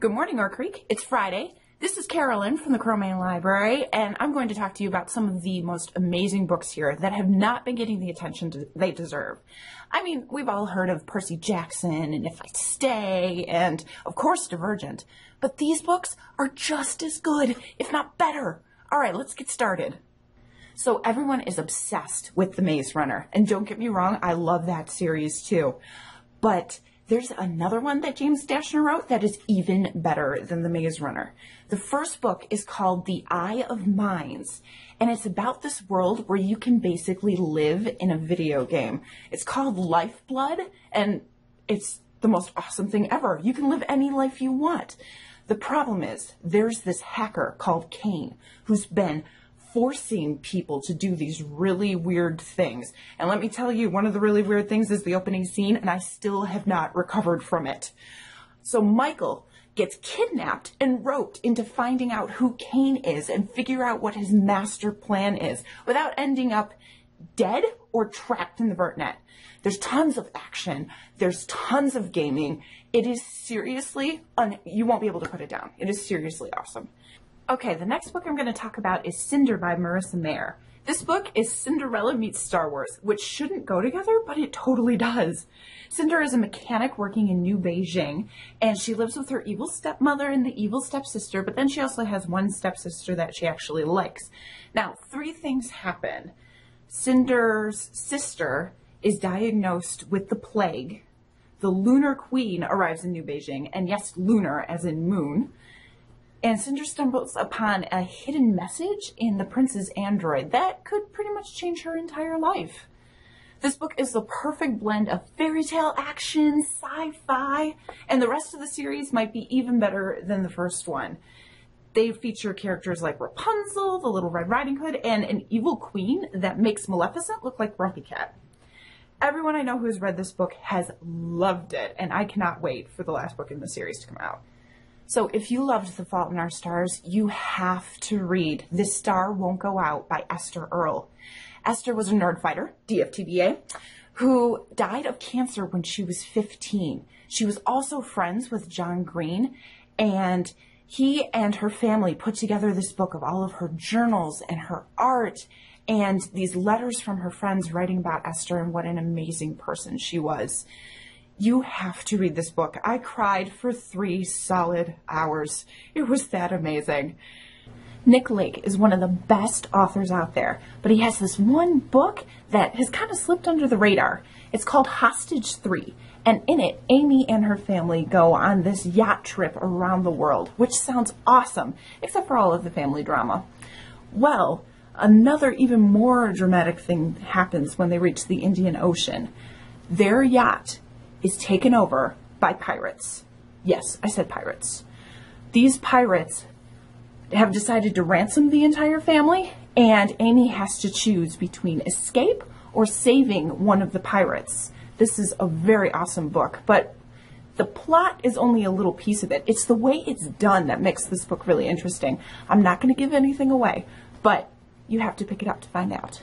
Good morning, Oak Creek. It's Friday. This is Carolyn from the Cromaine Library, and I'm going to talk to you about some of the most amazing books here that have not been getting the attention they deserve. I mean, we've all heard of Percy Jackson and If I Stay, and of course Divergent, but these books are just as good, if not better. All right, let's get started. So everyone is obsessed with The Maze Runner, and don't get me wrong, I love that series too, but there's another one that James Dashner wrote that is even better than The Maze Runner. The first book is called The Eye of Minds, and it's about this world where you can basically live in a video game. It's called Lifeblood, and it's the most awesome thing ever. You can live any life you want. The problem is, there's this hacker called Kane who's been forcing people to do these really weird things. And let me tell you, one of the really weird things is the opening scene, and I still have not recovered from it. So Michael gets kidnapped and roped into finding out who Kane is and figure out what his master plan is without ending up dead or trapped in the burnt net. There's tons of action. There's tons of gaming. It is seriously, you won't be able to put it down. It is seriously awesome. Okay, the next book I'm going to talk about is Cinder by Marissa Mayer. This book is Cinderella meets Star Wars, which shouldn't go together, but it totally does. Cinder is a mechanic working in New Beijing, and she lives with her evil stepmother and the evil stepsister, but then she also has one stepsister that she actually likes. Now, three things happen. Cinder's sister is diagnosed with the plague. The Lunar Queen arrives in New Beijing, and yes, lunar as in moon. And Cinder stumbles upon a hidden message in the prince's android that could pretty much change her entire life. This book is the perfect blend of fairy tale action, sci-fi, and the rest of the series might be even better than the first one. They feature characters like Rapunzel, the Little Red Riding Hood, and an evil queen that makes Maleficent look like Grumpy Cat. Everyone I know who's read this book has loved it, and I cannot wait for the last book in the series to come out. So if you loved The Fault in Our Stars, you have to read This Star Won't Go Out by Esther Earl. Esther was a nerd fighter, DFTBA, who died of cancer when she was 15. She was also friends with John Green, and he and her family put together this book of all of her journals and her art and these letters from her friends writing about Esther and what an amazing person she was. You have to read this book. I cried for 3 solid hours. It was that amazing. Nick Lake is one of the best authors out there, but he has this one book that has kind of slipped under the radar. It's called Hostage 3, and in it, Amy and her family go on this yacht trip around the world, which sounds awesome, except for all of the family drama. Well, another even more dramatic thing happens when they reach the Indian Ocean. Their yacht is taken over by pirates. Yes, I said pirates. These pirates have decided to ransom the entire family, and Amy has to choose between escape or saving one of the pirates. This is a very awesome book, but the plot is only a little piece of it. It's the way it's done that makes this book really interesting. I'm not going to give anything away, but you have to pick it up to find out.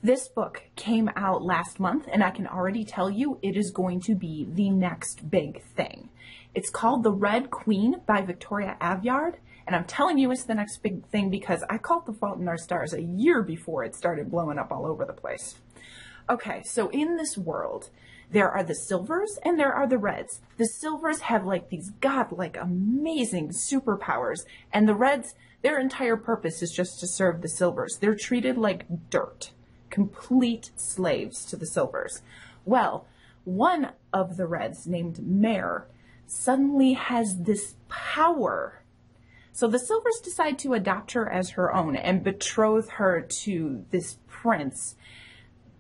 This book came out last month, and I can already tell you it is going to be the next big thing. It's called The Red Queen by Victoria Aveyard, and I'm telling you it's the next big thing because I called The Fault in Our Stars a year before it started blowing up all over the place. Okay, so in this world, there are the Silvers and there are the Reds. The Silvers have like these godlike, amazing superpowers, and the Reds, their entire purpose is just to serve the Silvers. They're treated like dirt. Complete slaves to the Silvers. Well, one of the Reds, named Mare, suddenly has this power. So the Silvers decide to adopt her as her own and betroth her to this prince,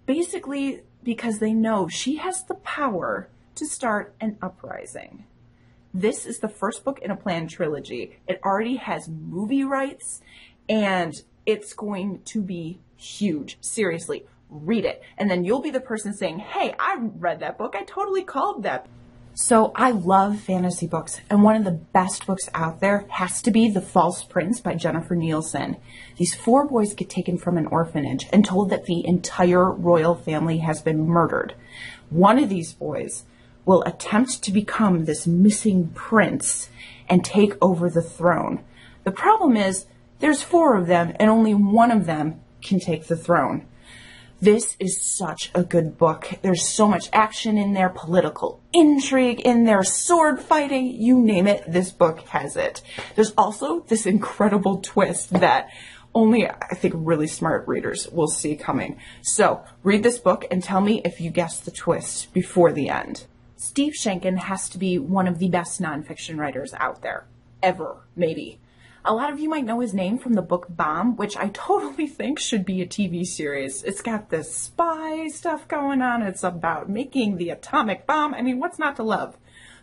basically because they know she has the power to start an uprising. This is the first book in a planned trilogy. It already has movie rights, and it's going to be huge. Seriously, read it. And then you'll be the person saying, hey, I read that book. I totally called that. So I love fantasy books, and one of the best books out there has to be The False Prince by Jennifer Nielsen. These 4 boys get taken from an orphanage and told that the entire royal family has been murdered. One of these boys will attempt to become this missing prince and take over the throne. The problem is there's 4 of them and only one of them can take the throne. This is such a good book. There's so much action in there, political intrigue in there, sword fighting, you name it, this book has it. There's also this incredible twist that only, I think, really smart readers will see coming. So read this book and tell me if you guess the twist before the end. Steve Schenken has to be one of the best nonfiction writers out there, ever, maybe. A lot of you might know his name from the book Bomb, which I totally think should be a TV series. It's got this spy stuff going on. It's about making the atomic bomb. I mean, what's not to love?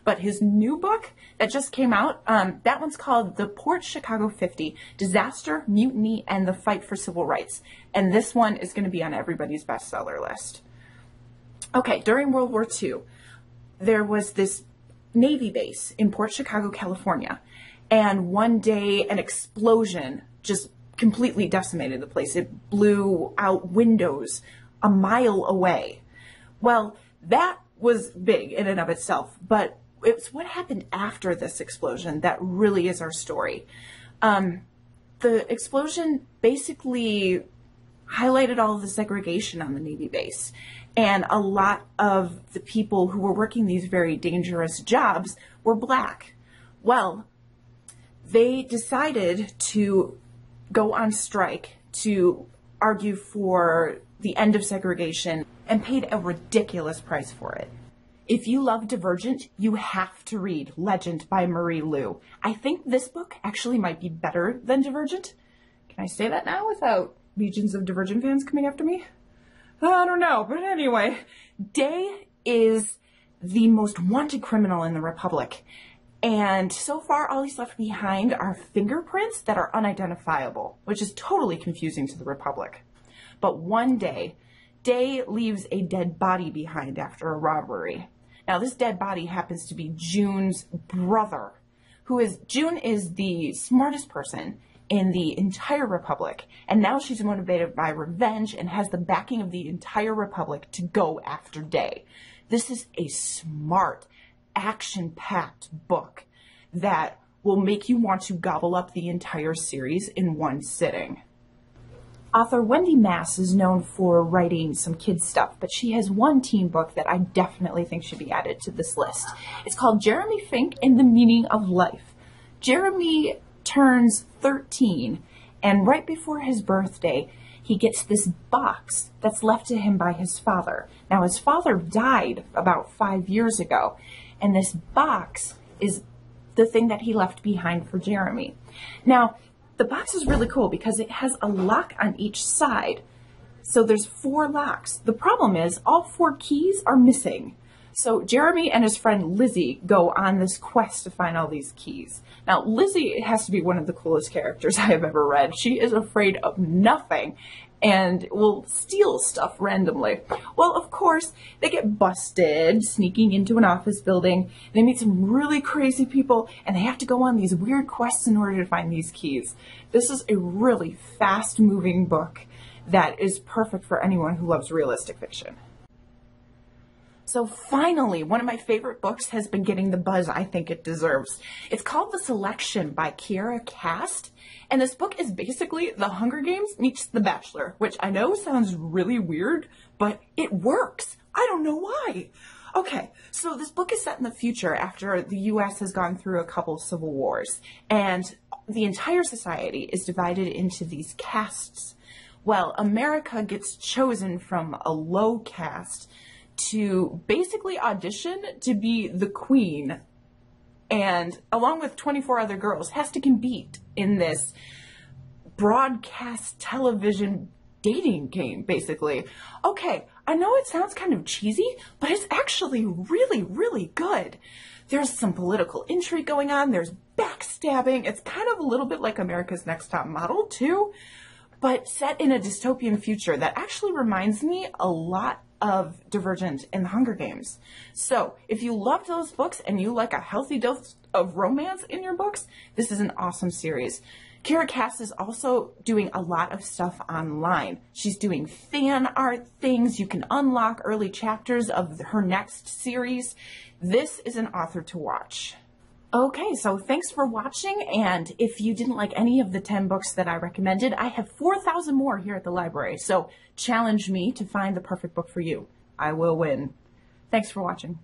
But his new book that just came out, that one's called The Port Chicago 50, Disaster, Mutiny, and the Fight for Civil Rights. And this one is going to be on everybody's bestseller list. Okay, during World War II, there was this Navy base in Port Chicago, California. And one day, an explosion just completely decimated the place. It blew out windows a mile away. Well, that was big in and of itself, but it's what happened after this explosion that really is our story. The explosion basically highlighted all of the segregation on the Navy base. And a lot of the people who were working these very dangerous jobs were Black. Well, they decided to go on strike to argue for the end of segregation and paid a ridiculous price for it. If you love Divergent, you have to read Legend by Marie Lu. I think this book actually might be better than Divergent. Can I say that now without legions of Divergent fans coming after me? I don't know, but anyway, Day is the most wanted criminal in the Republic. And so far, all he's left behind are fingerprints that are unidentifiable, which is totally confusing to the Republic. But one day, Day leaves a dead body behind after a robbery. Now, this dead body happens to be June's brother, June is the smartest person in the entire Republic, and now she's motivated by revenge and has the backing of the entire Republic to go after Day. This is a smart, action-packed book that will make you want to gobble up the entire series in one sitting. Author Wendy Mass is known for writing some kids stuff, but she has one teen book that I definitely think should be added to this list. It's called Jeremy Fink and the Meaning of Life. Jeremy turns 13, and right before his birthday, he gets this box that's left to him by his father. Now, his father died about 5 years ago, and this box is the thing that he left behind for Jeremy. Now, the box is really cool because it has a lock on each side. So there's 4 locks. The problem is all 4 keys are missing. So Jeremy and his friend Lizzie go on this quest to find all these keys. Now, Lizzie has to be one of the coolest characters I have ever read. She is afraid of nothing and will steal stuff randomly. Well, of course, they get busted sneaking into an office building. They meet some really crazy people, and they have to go on these weird quests in order to find these keys. This is a really fast-moving book that is perfect for anyone who loves realistic fiction. So finally, one of my favorite books has been getting the buzz I think it deserves. It's called The Selection by Kiera Cast, and this book is basically The Hunger Games meets The Bachelor, which I know sounds really weird, but it works. I don't know why. Okay, so this book is set in the future after the U.S. has gone through a couple civil wars, and the entire society is divided into these castes. Well, America gets chosen from a low caste to basically audition to be the queen, and along with 24 other girls has to compete in this broadcast television dating game, basically. Okay, I know it sounds kind of cheesy, but it's actually really, really good. There's some political intrigue going on, there's backstabbing, it's kind of a little bit like America's Next Top Model too, but set in a dystopian future that actually reminds me a lot of Divergent and the Hunger Games. So if you love those books and you like a healthy dose of romance in your books, this is an awesome series. Kara Cass is also doing a lot of stuff online. She's doing fan art things. You can unlock early chapters of her next series. This is an author to watch. Okay, so thanks for watching, and if you didn't like any of the 10 books that I recommended, I have 4,000 more here at the library, so challenge me to find the perfect book for you. I will win. Thanks for watching.